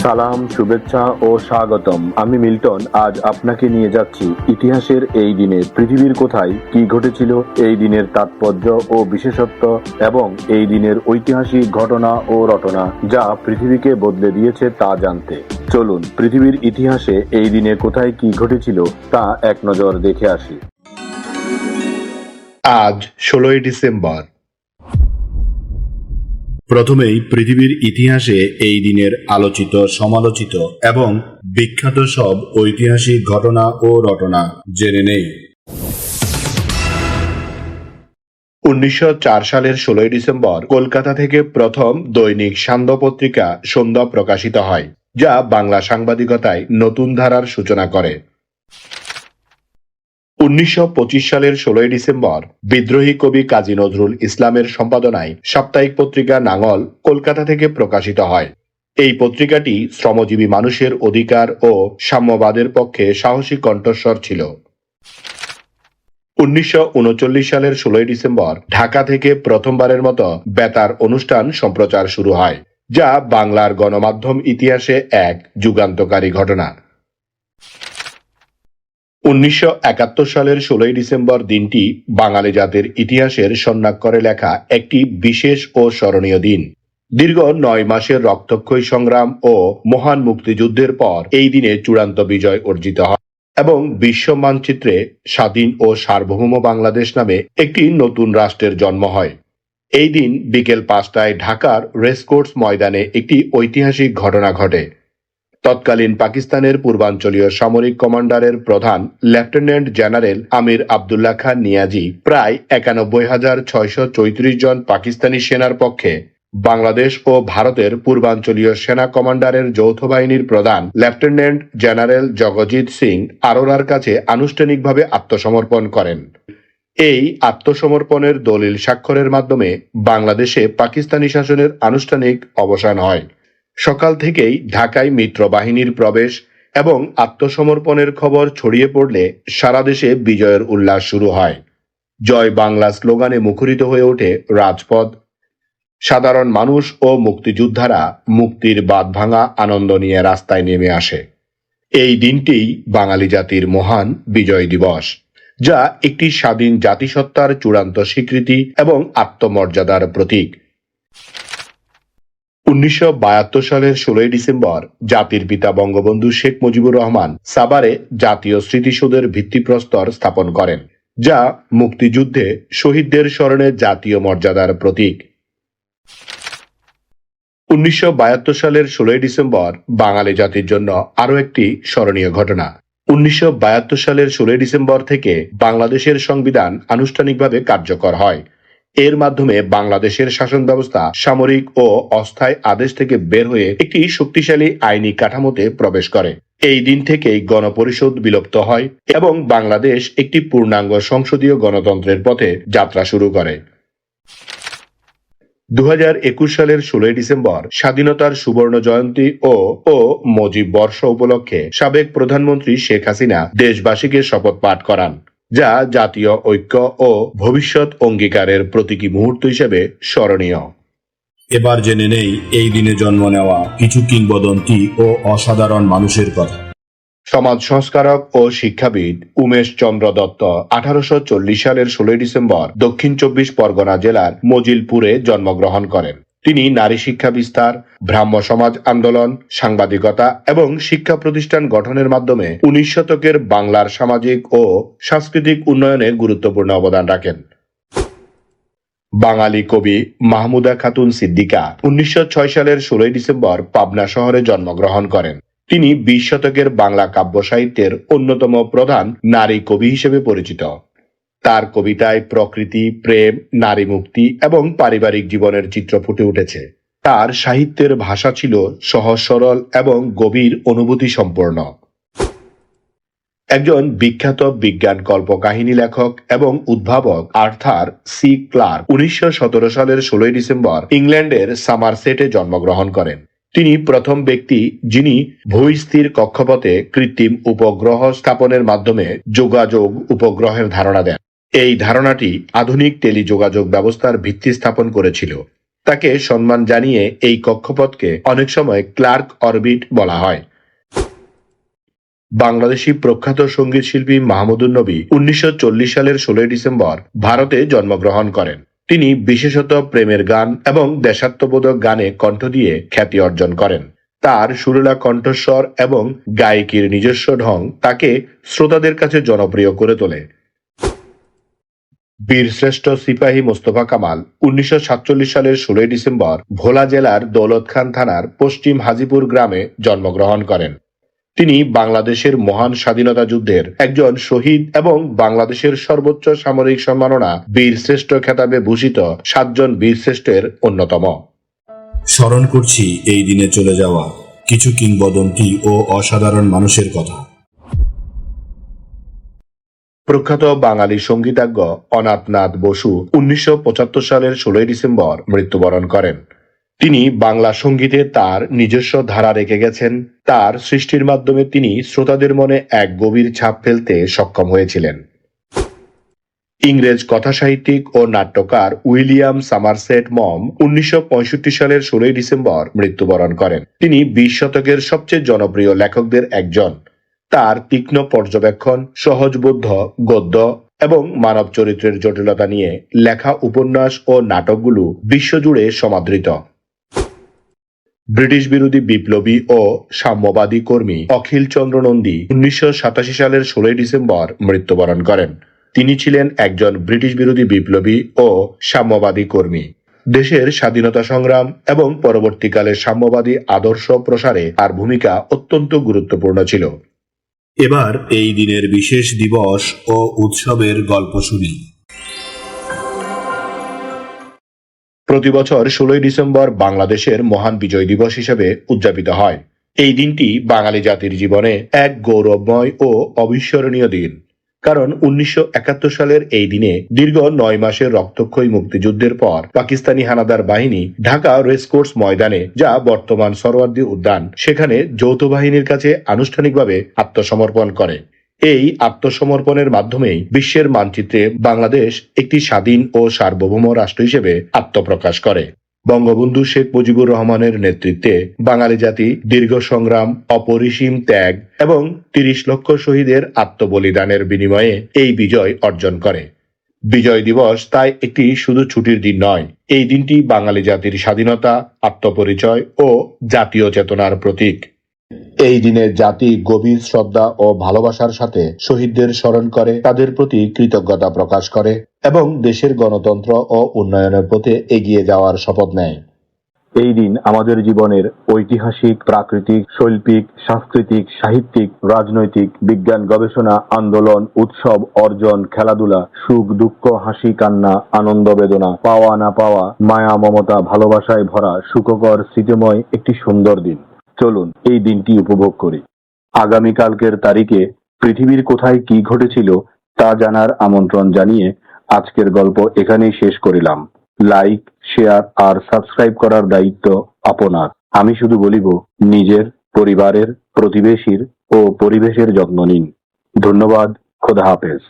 সালাম, শুভেচ্ছা ও স্বাগতম। আমি মিল্টন। আজ আপনাকে নিয়ে যাচ্ছি ইতিহাসের এই দিনে পৃথিবীর কোথায় কি ঘটেছিল, এই দিনের তাৎপর্য ও বিশেষত্ব এবং এই দিনের ঐতিহাসিক ঘটনা ও রটনা যা পৃথিবীকে বদলে দিয়েছে তা জানতে। চলুন পৃথিবীর ইতিহাসে এই দিনে কোথায় কি ঘটেছিল তা এক নজর দেখে আসি। আজ ১৬ই ডিসেম্বর। প্রথমেই পৃথিবীর ইতিহাসে এই দিনের আলোচিত, সমালোচিত এবং বিখ্যাত সব ঐতিহাসিক ঘটনা ও রটনা জেনে নেই। ১৯০৪ সালের ১৬ই ডিসেম্বর কলকাতা থেকে প্রথম দৈনিক সান্ধ্য পত্রিকা সন্ধ্যা প্রকাশিত হয়, যা বাংলা সাংবাদিকতায় নতুন ধারার সূচনা করে। ১৯২৫ সালের ১৬ই ডিসেম্বর বিদ্রোহী কবি কাজী নজরুল ইসলামের সম্পাদনায় সাপ্তাহিক পত্রিকা নাঙল কলকাতা থেকে প্রকাশিত হয়। এই পত্রিকাটি শ্রমজীবী মানুষের অধিকার ও সাম্যবাদের পক্ষে সাহসী কণ্ঠস্বর ছিল। ১৯৩৯ সালের ১৬ই ডিসেম্বর ঢাকা থেকে প্রথমবারের মতো বেতার অনুষ্ঠান সম্প্রচার শুরু হয়, যা বাংলার গণমাধ্যম ইতিহাসে এক যুগান্তকারী ঘটনা। ১৯৭১ সালের ১৬ই ডিসেম্বর দিনটি বাঙালি জাতির ইতিহাসের স্বর্ণাক্ষরে লেখা একটি বিশেষ ও স্মরণীয় দিন। দীর্ঘ ৯ মাসের রক্তক্ষয়ী সংগ্রাম ও মহান মুক্তিযুদ্ধের পর এই দিনে চূড়ান্ত বিজয় অর্জিত হয় এবং বিশ্ব মানচিত্রে স্বাধীন ও সার্বভৌম বাংলাদেশ নামে একটি নতুন রাষ্ট্রের জন্ম হয়। এই দিন বিকেল ৫টায় ঢাকার রেসকোর্স ময়দানে একটি ঐতিহাসিক ঘটনা ঘটে। তৎকালীন পাকিস্তানের পূর্বাঞ্চলীয় সামরিক কমান্ডারের প্রধান লেফটেন্যান্ট জেনারেল আমির আবদুল্লাহ খান নিয়াজি প্রায় ৯১,৬৩৪ জন পাকিস্তানি সেনার পক্ষে বাংলাদেশ ও ভারতের পূর্বাঞ্চলীয় সেনা কমান্ডারের যৌথ বাহিনীর প্রধান লেফটেন্যান্ট জেনারেল জগজিৎ সিং আরোরার কাছে আনুষ্ঠানিকভাবে আত্মসমর্পণ করেন। এই আত্মসমর্পণের দলিল স্বাক্ষরের মাধ্যমে বাংলাদেশে পাকিস্তানি শাসনের আনুষ্ঠানিক অবসান হয়। সকাল থেকেই ঢাকায় মিত্র বাহিনীর প্রবেশ এবং আত্মসমর্পণের খবর ছড়িয়ে পড়লে সারা দেশে বিজয়ের উল্লাস শুরু হয়। জয় বাংলা স্লোগানে মুখরিত হয়ে ওঠে রাজপথ। সাধারণ মানুষ ও মুক্তিযোদ্ধারা মুক্তির বাঁধ ভাঙা আনন্দ নিয়ে রাস্তায় নেমে আসে। এই দিনটিই বাঙালি জাতির মহান বিজয় দিবস, যা একটি স্বাধীন জাতিসত্তার চূড়ান্ত স্বীকৃতি এবং আত্মমর্যাদার প্রতীক। ১৯৭২ সালের ১৬ই ডিসেম্বর জাতির পিতা বঙ্গবন্ধু শেখ মুজিবুর রহমান সাভারে জাতীয় স্মৃতিসৌধের ভিত্তিপ্রস্তর স্থাপন করেন, যা মুক্তিযুদ্ধে শহীদদের স্মরণে জাতীয় মর্যাদার প্রতীক। ১৯৭২ সালের ১৬ই ডিসেম্বর বাঙালি জাতির জন্য আরও একটি স্মরণীয় ঘটনা। ১৯৭২ সালের ১৬ই ডিসেম্বর থেকে বাংলাদেশের সংবিধান আনুষ্ঠানিকভাবে কার্যকর হয়। এর মাধ্যমে বাংলাদেশের শাসন ব্যবস্থা সামরিক ও অস্থায়ী আদেশ থেকে বের হয়ে একটি শক্তিশালী আইনি কাঠামোতে প্রবেশ করে। এই দিন থেকেই গণপরিষদ বিলুপ্ত হয় এবং বাংলাদেশ একটি পূর্ণাঙ্গ সংসদীয় গণতন্ত্রের পথে যাত্রা শুরু করে। ২০২১ সালের ১৬ই ডিসেম্বর স্বাধীনতার সুবর্ণ জয়ন্তী ও মুজিব বর্ষ উপলক্ষে সাবেক প্রধানমন্ত্রী শেখ হাসিনা দেশবাসীকে শপথ পাঠ করান, যা জাতীয় ঐক্য ও ভবিষ্যৎ অঙ্গীকারের প্রতীকী মুহূর্ত হিসেবে স্মরণীয়। এবার জেনে নেই এই দিনে জন্ম নেওয়া কিছু কিংবদন্তি ও অসাধারণ মানুষের কথা। সমাজ সংস্কারক ও শিক্ষাবিদ উমেশ চন্দ্র দত্ত ১৮৪০ সালের ১৬ই ডিসেম্বর দক্ষিণ ২৪ পরগনা জেলার মজিলপুরে জন্মগ্রহণ করেন। তিনি নারী শিক্ষা বিস্তার, ব্রাহ্ম সমাজ আন্দোলন, সাংবাদিকতা এবং শিক্ষা প্রতিষ্ঠান গঠনের মাধ্যমে ১৯ শতকের বাংলার সামাজিক ও সাংস্কৃতিক উন্নয়নে গুরুত্বপূর্ণ অবদান রাখেন। বাঙালি কবি মাহমুদা খাতুন সিদ্দিকা ১৯০৬ সালের ১৬ই ডিসেম্বর পাবনা শহরে জন্মগ্রহণ করেন। তিনি ২০ শতকের বাংলা কাব্য সাহিত্যের অন্যতম প্রধান নারী কবি হিসেবে পরিচিত। তার কবিতায় প্রকৃতি, প্রেম, নারী মুক্তি এবং পারিবারিক জীবনের চিত্র ফুটে উঠেছে। তার সাহিত্যের ভাষা ছিল সহজ সরল এবং গভীর অনুভূতি সম্পন্ন। একজন বিখ্যাত বিজ্ঞান কল্পকাহিনী লেখক এবং উদ্ভাবক আর্থার সি ক্লার্ক ১৯১৭ সালের ১৬ই ডিসেম্বর ইংল্যান্ডের সামারসেটে জন্মগ্রহণ করেন। তিনি প্রথম ব্যক্তি যিনি ভূস্থির কক্ষপথে কৃত্রিম উপগ্রহ স্থাপনের মাধ্যমে যোগাযোগ উপগ্রহের ধারণা দেন। এই ধারণাটি আধুনিক টেলিযোগাযোগ ব্যবস্থার ভিত্তি স্থাপন করেছিল। তাকে সম্মান জানিয়ে এই কক্ষপথকে অনেক সময় ক্লার্ক অরবিট বলা হয়। বাংলাদেশি প্রখ্যাত সঙ্গীত শিল্পী মাহমুদুন নবী 1940 সালের 16 ডিসেম্বর ভারতে জন্মগ্রহণ করেন। তিনি বিশেষত প্রেমের গান এবং দেশাত্মবোধক গানে কণ্ঠ দিয়ে খ্যাতি অর্জন করেন। তার সুরেলা কণ্ঠস্বর এবং গায়কির নিজস্ব ঢং তাকে শ্রোতাদের কাছে জনপ্রিয় করে তোলে। বীরশ্রেষ্ঠ সিপাহী মোস্তফা কামাল 1947 সালের 16 ডিসেম্বর ভোলা জেলার দৌলতখান থানার পশ্চিম হাজিপুর গ্রামে জন্মগ্রহণ করেন। তিনি বাংলাদেশের মহান স্বাধীনতা যুদ্ধের একজন শহীদ এবং বাংলাদেশের সর্বোচ্চ সামরিক সম্মাননা বীরশ্রেষ্ঠ খেতাবে ভূষিত 7 জন বীরশ্রেষ্ঠের অন্যতম। স্মরণ করছি এই দিনে চলে যাওয়া কিছু কিংবদন্তি ও অসাধারণ মানুষের কথা। প্রখ্যাত বাঙালি সঙ্গীতজ্ঞ অনাথনাথ বসু 1975 সালের 16 ডিসেম্বর মৃত্যুবরণ করেন। তিনি বাংলা সঙ্গীতে তার নিজস্ব ধারা রেখে গেছেন। তার সৃষ্টির মাধ্যমে তিনি শ্রোতাদের মনে এক গভীর ছাপ ফেলতে সক্ষম হয়েছিলেন। ইংরেজ কথাসাহিত্যিক ও নাট্যকার উইলিয়াম সামারসেট মম 1965 সালের 16 ডিসেম্বর মৃত্যুবরণ করেন। তিনি 20 শতকের সবচেয়ে জনপ্রিয় লেখকদের একজন। তার তীক্ষ্ণ পর্যবেক্ষণ, সহজবোধ্য গদ্য এবং মানব চরিত্রের জটিলতা নিয়ে লেখা উপন্যাস ও নাটকগুলো বিশ্বজুড়ে সমাদৃত। ব্রিটিশ বিরোধী বিপ্লবী ও সাম্যবাদী কর্মী অখিল চন্দ্র নন্দী 1987 সালের 16 ডিসেম্বর মৃত্যুবরণ করেন। তিনি ছিলেন একজন ব্রিটিশ বিরোধী বিপ্লবী ও সাম্যবাদী কর্মী। দেশের স্বাধীনতা সংগ্রাম এবং পরবর্তীকালে সাম্যবাদী আদর্শ প্রসারে তার ভূমিকা অত্যন্ত গুরুত্বপূর্ণ ছিল। এবার এই দিনের বিশেষ দিবস ও উৎসবের গল্প শুনি। প্রতি বছর 16 ডিসেম্বর বাংলাদেশের মহান বিজয় দিবস হিসেবে উদযাপিত হয়। এই দিনটি বাঙালি জাতির জীবনে এক গৌরবময় ও অবিস্মরণীয় দিন। কারণ 1971 সালের এই দিনে দীর্ঘ 9 মাসের রক্তক্ষয়ী মুক্তিযুদ্ধের পর পাকিস্তানি হানাদার বাহিনী ঢাকা রেসকোর্স ময়দানে, যা বর্তমান সরওয়ার্দী উদ্যান, সেখানে যৌথ বাহিনীর কাছে আনুষ্ঠানিকভাবে আত্মসমর্পণ করে। এই আত্মসমর্পণের মাধ্যমেই বিশ্বের মানচিত্রে বাংলাদেশ একটি স্বাধীন ও সার্বভৌম রাষ্ট্র হিসেবে আত্মপ্রকাশ করে। বঙ্গবন্ধু শেখ মুজিবুর রহমানের নেতৃত্বে বাঙালি জাতি দীর্ঘ সংগ্রাম, অপরিসীম ত্যাগ এবং 30 লক্ষ শহীদের আত্মবলিদানের বিনিময়ে এই বিজয় অর্জন করে। বিজয় দিবস তাই একটি শুধু ছুটির দিন নয়, এই দিনটি বাঙালি জাতির স্বাধীনতা, আত্মপরিচয় ও জাতীয় চেতনার প্রতীক। এই দিনে জাতি গভীর শ্রদ্ধা ও ভালোবাসার সাথে শহীদদের স্মরণ করে, তাদের প্রতি কৃতজ্ঞতা প্রকাশ করে এবং দেশের গণতন্ত্র ও উন্নয়নের পথে এগিয়ে যাওয়ার শপথ নেয়। এই দিন আমাদের জীবনের ঐতিহাসিক, প্রাকৃতিক, শৈল্পিক, সাংস্কৃতিক, সাহিত্যিক, রাজনৈতিক, বিজ্ঞান, গবেষণা, আন্দোলন, উৎসব, অর্জন, খেলাধুলা, সুখ দুঃখ, হাসি কান্না, আনন্দ বেদনা, পাওয়া না পাওয়া, মায়া মমতা, ভালোবাসায় ভরা সুখকর স্মৃতিময় একটি সুন্দর দিন। চলুন এই দিনটি উপভোগ করি। আগামীকালকের তারিখে পৃথিবীর কোথায় কি ঘটেছিল তা জানার আমন্ত্রণ জানিয়ে আজকের গল্প এখানেই শেষ করিলাম। লাইক, শেয়ার আর সাবস্ক্রাইব করার দায়িত্ব আপনার। আমি শুধু বলিব, নিজের, পরিবারের, প্রতিবেশীর ও পরিবেশের যত্ন নিন। ধন্যবাদ। খোদা হাফেজ।